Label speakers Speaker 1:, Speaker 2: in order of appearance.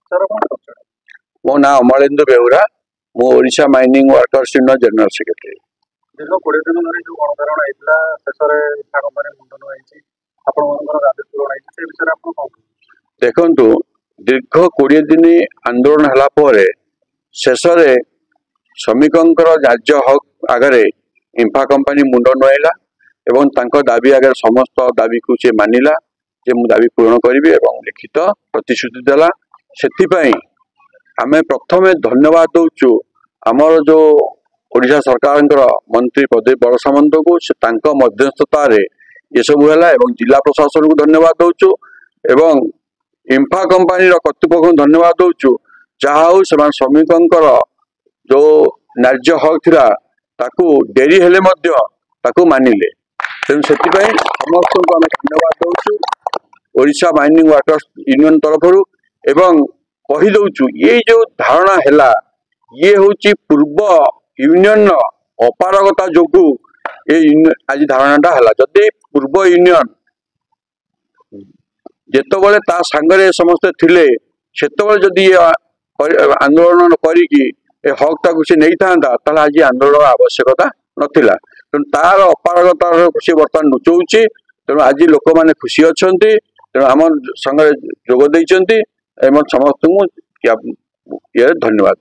Speaker 1: मो ना अमलेन्दु बेहुरा मु Odisha mining workers union general secretary.
Speaker 2: दीर्घ 20 दिन धरी जो गणधारण होता शेष कंपनी मुंडन होती
Speaker 1: देखु दीर्घ 20 दिन आंदोलन है शेष श्रमिकों राज्य हक आगे इंफा कंपनी मुंड नुआईला एवं तांको दाबी आगे समस्त दाबी को सी मानिला जे मु दाबी पूरण करी लिखित प्रतिश्रुति देला। से आमे प्रथमे धन्यवाद दौचु आमर जो ओडिशा सरकार मंत्री प्रदीप बड़ सामंत को मध्यस्थता ये सब है जिला प्रशासन को धन्यवाद दौचु एवं इंफा कंपनी कर्तृपक्ष को धन्यवाद दौचु जहा से श्रमिकों जो न्याय्य हक थिला ताकू डेरी हेले मध्य ताकू मानिले तेणु से समस्त को आम धन्यवाद दौचु ओडिशा माइनिंग वर्कर्स यूनियन तरफ एवं कही दौचु ये जो धारणा है ये हूँ पूर्व यूनियन अपारगता जो आज धारणाटा है जदि पूर्व यूनियन जितेबाला ता सांगरे समस्ते थिले सेतेबाला जदि आंदोलन करिकी हक टाक से नहीं था आज आंदोलन आवश्यकता नथिला तेणु तार अपारगता से बर्तमान लुचौची तेणु आज लोक मैंने खुशी अच्छा तेणु आम संगे जोग समस्त को धन्यवाद।